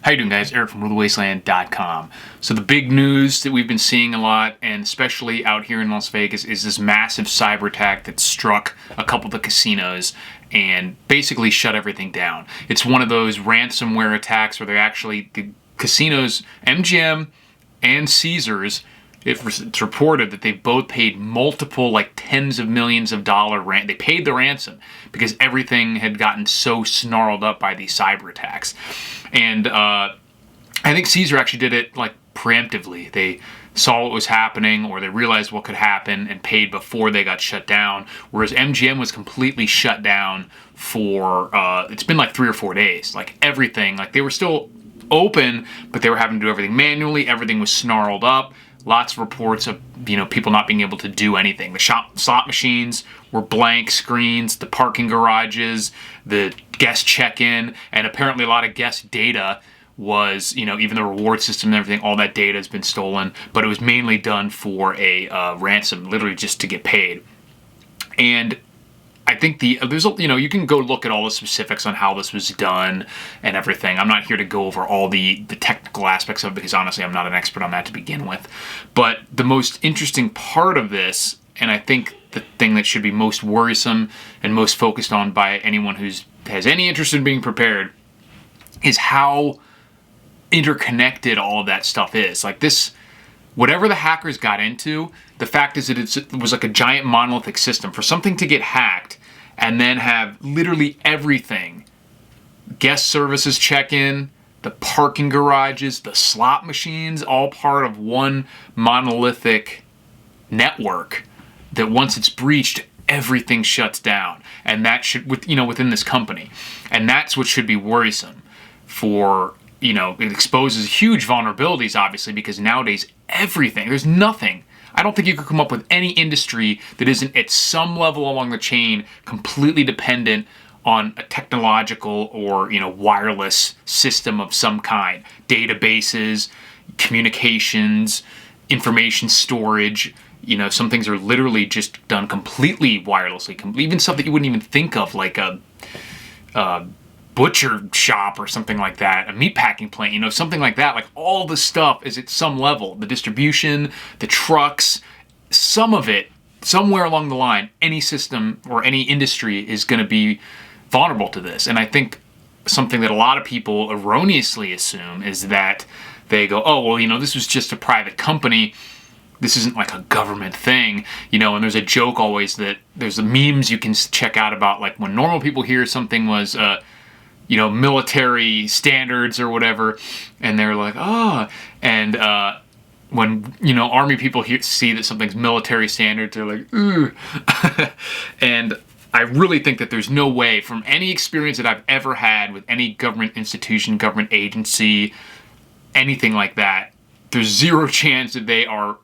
How you doing, guys? Eric from wasnt.com. So the big news that we've been seeing a lot, and especially out here in Las Vegas, is this massive cyber attack that struck a couple of the casinos and basically shut everything down. It's one of those ransomware attacks where the casinos, MGM and Caesars, it's reported that they both paid multiple, like tens of millions of dollars. They paid the ransom because everything had gotten so snarled up by these cyber attacks. And I think Caesar actually did it like preemptively. They saw what was happening, or they realized what could happen and paid before they got shut down. Whereas MGM was completely shut down for, it's been like 3 or 4 days. Like everything, like they were still open, but they were having to do everything manually. Everything was snarled up. Lots of reports of, people not being able to do anything. The slot machines were blank screens, the parking garages, the guest check-in, and apparently a lot of guest data was, even the reward system and everything, all that data has been stolen, but it was mainly done for a ransom, literally just to get paid. And I think you can go look at all the specifics on how this was done and everything. I'm not here to go over all the technical aspects of it because honestly, I'm not an expert on that to begin with. But the most interesting part of this, and I think the thing that should be most worrisome and most focused on by anyone who has any interest in being prepared, is how interconnected all of that stuff is. Like this, whatever the hackers got into, the fact is that it was like a giant monolithic system. For something to get hacked and then have literally everything, guest services check-in, the parking garages, the slot machines, all part of one monolithic network, that once it's breached, everything shuts down. And that should, within this company. And that's what should be worrisome for, it exposes huge vulnerabilities, obviously, because nowadays everything, there's nothing. I don't think you could come up with any industry that isn't at some level along the chain completely dependent on a technological or, wireless system of some kind. Databases, communications, information storage. Some things are literally just done completely wirelessly. Even stuff that you wouldn't even think of, like a butcher shop or something like that, a meatpacking plant, something like that. Like all the stuff is at some level. The distribution, the trucks, some of it, somewhere along the line, any system or any industry is going to be vulnerable to this. And I think something that a lot of people erroneously assume is that they go, oh, well, this was just a private company. This isn't like a government thing, and there's a joke always that there's the memes you can check out about like when normal people hear something was, military standards or whatever, and they're like, oh, and when, army people see that something's military standards, they're like, ooh. And I really think that there's no way, from any experience that I've ever had with any government institution, government agency, anything like that, there's zero chance that they are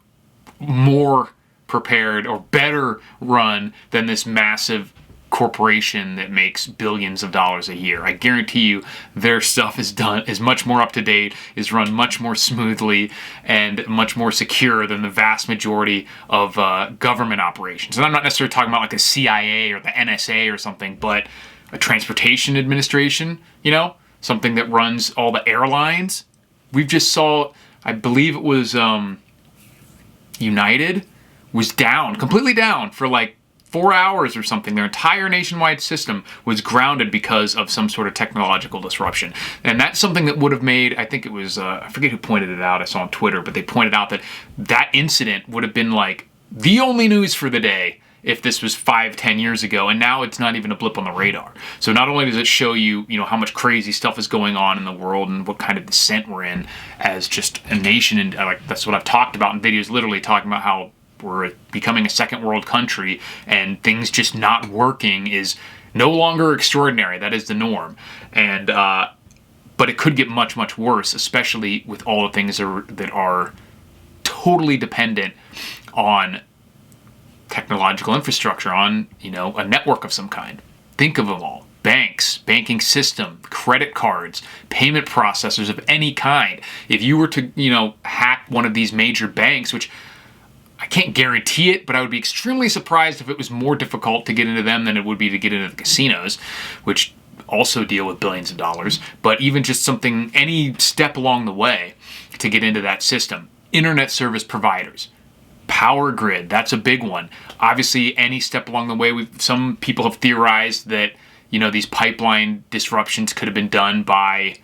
more prepared or better run than this massive corporation that makes billions of dollars a year. I guarantee you their stuff is much more up to date, is run much more smoothly, and much more secure than the vast majority of government operations. And I'm not necessarily talking about like the CIA or the NSA or something, but a transportation administration, something that runs all the airlines. We've just saw, I believe it was United was down, completely down for like 4 hours or something. Their entire nationwide system was grounded because of some sort of technological disruption. And that's something that would have made, I think it was, I forget who pointed it out, I saw on Twitter, but they pointed out that incident would have been like the only news for the day if this was 5-10 years ago, and now it's not even a blip on the radar. So not only does it show you, how much crazy stuff is going on in the world and what kind of descent we're in as just a nation, and like that's what I've talked about in videos, literally talking about how we're becoming a second world country and things just not working is no longer extraordinary. That is the norm. And but it could get much, much worse, especially with all the things that are totally dependent on technological infrastructure, on, a network of some kind. Think of them all. Banks, banking system, credit cards, payment processors of any kind. If you were to, hack one of these major banks, which I can't guarantee it, but I would be extremely surprised if it was more difficult to get into them than it would be to get into the casinos, which also deal with billions of dollars, but even just something, any step along the way to get into that system. Internet service providers, power grid, that's a big one. Obviously, any step along the way, some people have theorized that, these pipeline disruptions could have been done by,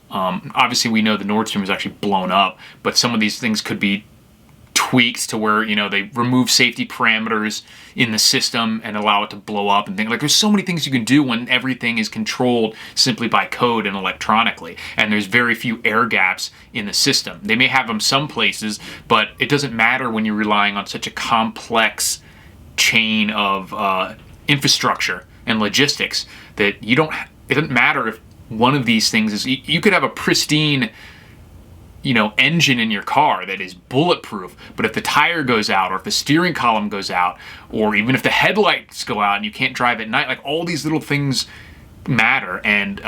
obviously we know the Nord Stream was actually blown up, but some of these things could be tweaked to where, they remove safety parameters in the system and allow it to blow up and things. Like, there's so many things you can do when everything is controlled simply by code and electronically, and there's very few air gaps in the system. They may have them some places, but it doesn't matter when you're relying on such a complex chain of infrastructure and logistics that it doesn't matter if one of these things is, you could have a pristine engine in your car that is bulletproof, but if the tire goes out, or if the steering column goes out, or even if the headlights go out and you can't drive at night, like, all these little things matter, and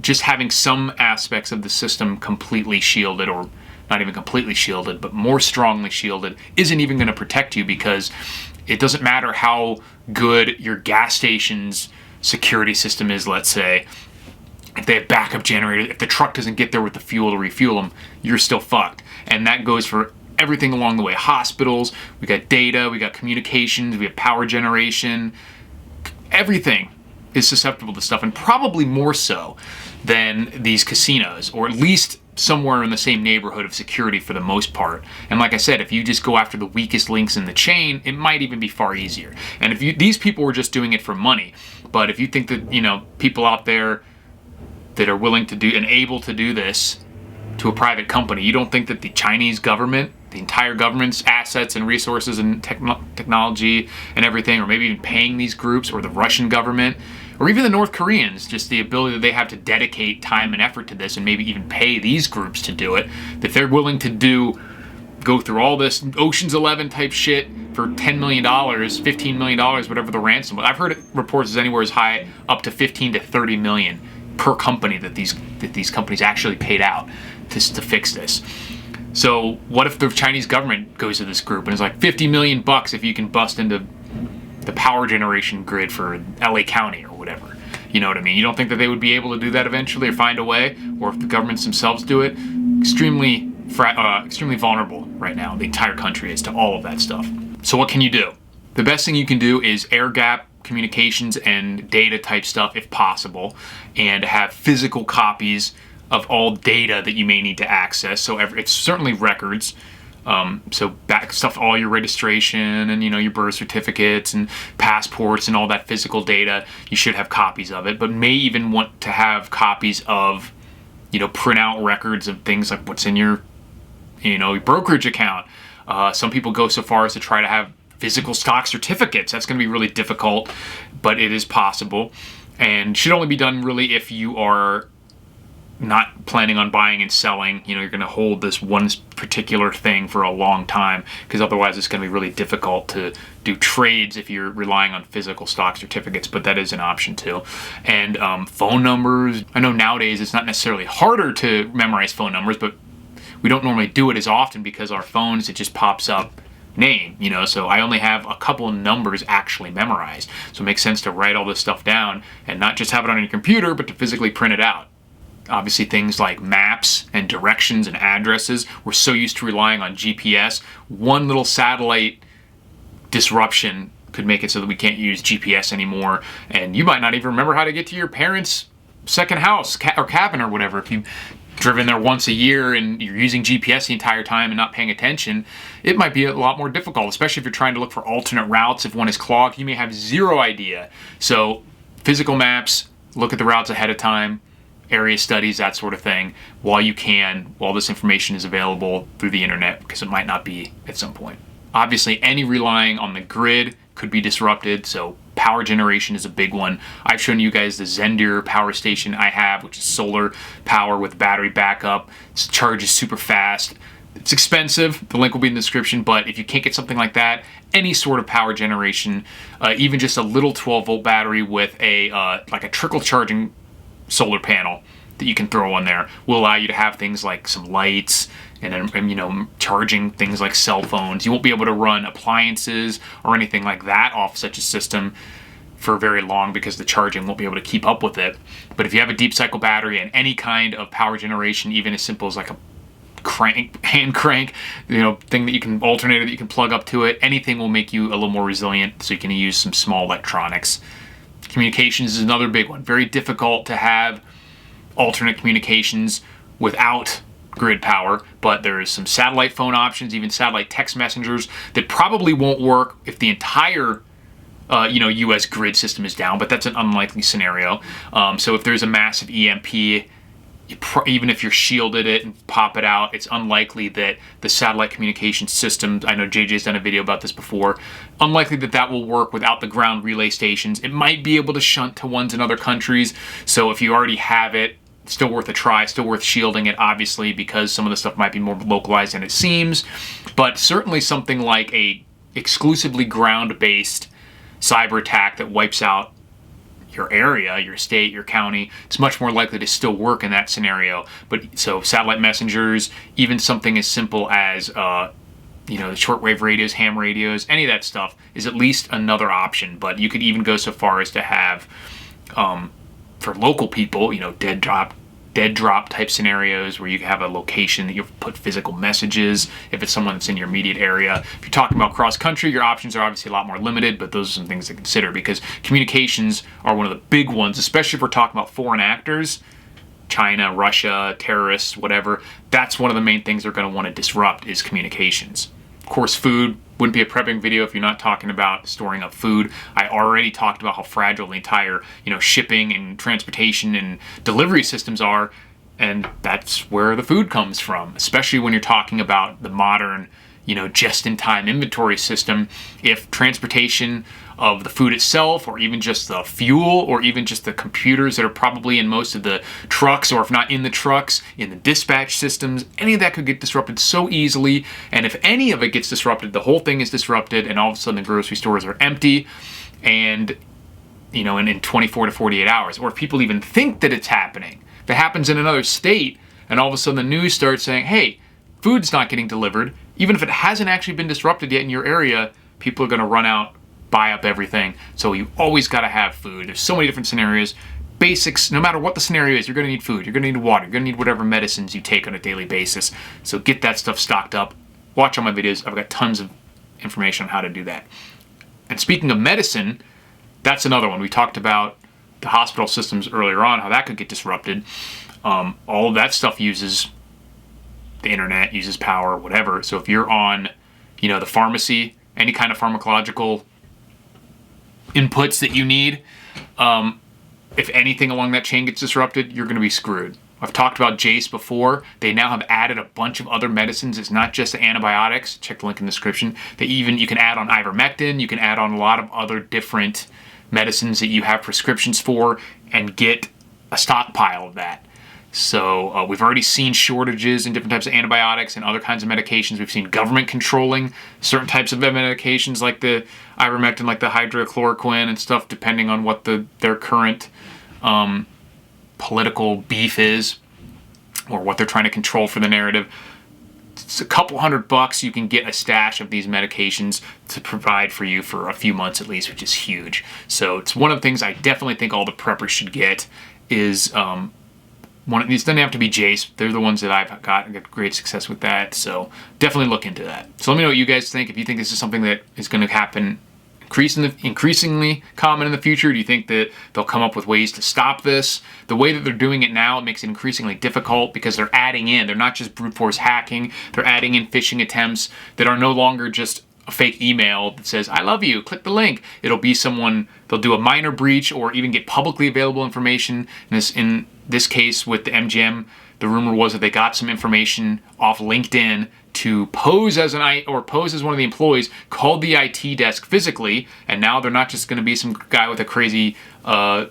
just having some aspects of the system completely shielded, or not even completely shielded, but more strongly shielded, isn't even going to protect you, because it doesn't matter how good your gas station's security system is, let's say. If they have backup generators, if the truck doesn't get there with the fuel to refuel them, you're still fucked. And that goes for everything along the way. Hospitals, we got data, we got communications, we have power generation. Everything is susceptible to stuff, and probably more so than these casinos, or at least somewhere in the same neighborhood of security for the most part. And like I said, if you just go after the weakest links in the chain, it might even be far easier. And if these people were just doing it for money, but if you think that, people out there that are willing to do and able to do this to a private company, you don't think that the Chinese government, the entire government's assets and resources and technology and everything, or maybe even paying these groups, or the Russian government, or even the North Koreans, just the ability that they have to dedicate time and effort to this, and maybe even pay these groups to do it, that they're willing to go through all this Ocean's 11 type shit for $10 million, $15 million, whatever the ransom was. I've heard reports as anywhere as high up to 15 to 30 million per company that these companies actually paid out to fix this. So what if the Chinese government goes to this group and is like, $50 million if you can bust into the power generation grid for LA County or whatever? You know what I mean? You don't think that they would be able to do that eventually, or find a way? Or if the governments themselves do it? Extremely vulnerable right now. The entire country is to all of that stuff. So what can you do? The best thing you can do is air gap communications and data type stuff if possible, and have physical copies of all data that you may need to access. So it's certainly records. So back stuff, all your registration and your birth certificates and passports and all that physical data, you should have copies of it, but may even want to have copies of, print out records of things like what's in your, your brokerage account. Some people go so far as to try to have physical stock certificates. That's going to be really difficult, but it is possible, and should only be done really if you are not planning on buying and selling. You're going to hold this one particular thing for a long time, because otherwise it's going to be really difficult to do trades if you're relying on physical stock certificates, but that is an option too. And phone numbers. I know nowadays it's not necessarily harder to memorize phone numbers, but we don't normally do it as often because our phones, it just pops up name, so I only have a couple of numbers actually memorized. So it makes sense to write all this stuff down and not just have it on your computer, but to physically print it out. Obviously, things like maps and directions and addresses, we're so used to relying on GPS. One little satellite disruption could make it so that we can't use GPS anymore, and you might not even remember how to get to your parents' second house or cabin or whatever. If you've driven there once a year and you're using GPS the entire time and not paying attention, it might be a lot more difficult, especially if you're trying to look for alternate routes. If one is clogged, you may have zero idea. So physical maps, look at the routes ahead of time, area studies, that sort of thing, while this information is available through the internet, because it might not be at some point. Obviously, any relying on the grid could be disrupted, so power generation is a big one. I've shown you guys the Zendir power station I have, which is solar power with battery backup. It charges super fast. It's expensive. The link will be in the description, but if you can't get something like that, any sort of power generation, even just a little 12-volt battery with a like a trickle charging solar panel that you can throw on there, will allow you to have things like some lights and charging things like cell phones. You won't be able to run appliances or anything like that off such a system for very long because the charging won't be able to keep up with it. But if you have a deep cycle battery and any kind of power generation, even as simple as like a hand crank, thing that you can, alternator that you can plug up to it, anything will make you a little more resilient, so you can use some small electronics. Communications is another big one. Very difficult to have alternate communications without grid power, but there's some satellite phone options, even satellite text messengers that probably won't work if the entire US grid system is down, but that's an unlikely scenario. So if there's a massive EMP, even if you're shielded it and pop it out, it's unlikely that the satellite communication system, I know JJ's done a video about this before, unlikely that that will work without the ground relay stations. It might be able to shunt to ones in other countries, so if you already have it, still worth a try, still worth shielding it, obviously, because some of the stuff might be more localized than it seems. But certainly something like a exclusively ground-based cyber attack that wipes out your area, your state, your county, it's much more likely to still work in that scenario. But so satellite messengers, even something as simple as the shortwave radios, ham radios, any of that stuff is at least another option. But you could even go so far as to have for local people, dead drop type scenarios where you have a location that you put physical messages if it's someone that's in your immediate area. If you're talking about cross country, your options are obviously a lot more limited, but those are some things to consider, because communications are one of the big ones, especially if we're talking about foreign actors, China, Russia, terrorists, whatever. That's one of the main things they're going to want to disrupt is communications. Of course, food. Wouldn't be a prepping video if you're not talking about storing up food. I already talked about how fragile the entire, shipping and transportation and delivery systems are, and that's where the food comes from, especially when you're talking about the modern, just-in-time inventory system. If transportation of the food itself, or even just the fuel, or even just the computers that are probably in most of the trucks, or if not in the trucks, in the dispatch systems, any of that could get disrupted so easily. And if any of it gets disrupted, the whole thing is disrupted, and all of a sudden the grocery stores are empty, and in 24 to 48 hours. Or if people even think that it's happening, if it happens in another state, and all of a sudden the news starts saying, hey, food's not getting delivered, even if it hasn't actually been disrupted yet in your area, people are going to run out, buy up everything. So you always got to have food. There's so many different scenarios. Basics, no matter what the scenario is, you're going to need food. You're going to need water. You're going to need whatever medicines you take on a daily basis. So get that stuff stocked up. Watch all my videos. I've got tons of information on how to do that. And speaking of medicine, that's another one. We talked about the hospital systems earlier on, how that could get disrupted. All of that stuff uses the internet, uses power, whatever. So if you're on, the pharmacy, any kind of pharmacological inputs that you need, if anything along that chain gets disrupted, you're going to be screwed. I've talked about Jace before. They now have added a bunch of other medicines. It's not just the antibiotics. Check the link in the description. You can add on ivermectin. You can add on a lot of other different medicines that you have prescriptions for and get a stockpile of that. So we've already seen shortages in different types of antibiotics and other kinds of medications. We've seen government controlling certain types of medications like the ivermectin, like the hydrochloroquine and stuff, depending on what their current political beef is or what they're trying to control for the narrative. It's a couple $100 you can get a stash of these medications to provide for you for a few months at least, which is huge. So it's one of the things I definitely think all the preppers should get is one of these. Doesn't have to be Jace. They're the ones that I've got great success with that. So definitely look into that. So let me know what you guys think. If you think this is something that is going to happen increasingly common in the future, do you think that they'll come up with ways to stop this? The way that they're doing it now, it makes it increasingly difficult because they're adding in. They're not just brute force hacking. They're adding in phishing attempts that are no longer just a fake email that says, I love you, click the link. It'll be someone, they'll do a minor breach or even get publicly available information. In this case with the MGM, the rumor was that they got some information off LinkedIn to pose as pose as one of the employees, called the IT desk physically, and now they're not just going to be some guy with a crazy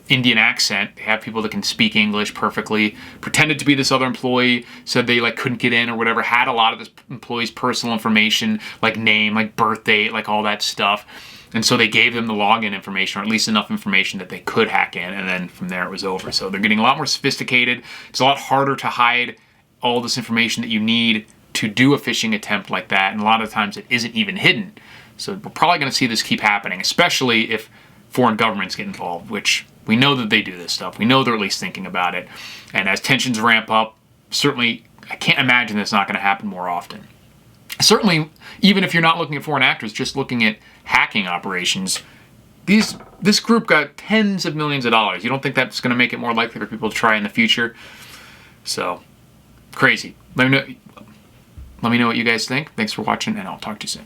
Indian accent. They have people that can speak English perfectly, pretended to be this other employee, said they couldn't get in or whatever, had a lot of this employee's personal information, like name, like birth date, like all that stuff. And so they gave them the login information, or at least enough information that they could hack in, and then from there it was over. So they're getting a lot more sophisticated. It's a lot harder to hide all this information that you need to do a phishing attempt like that, and a lot of times it isn't even hidden. So we're probably going to see this keep happening, especially if foreign governments get involved, which we know that they do this stuff. We know they're at least thinking about it. And as tensions ramp up, certainly I can't imagine it's not going to happen more often. Certainly, even if you're not looking at foreign actors, just looking at hacking operations, this group got tens of millions of dollars. You don't think that's going to make it more likely for people to try in the future? So, crazy. Let me know what you guys think. Thanks for watching, and I'll talk to you soon.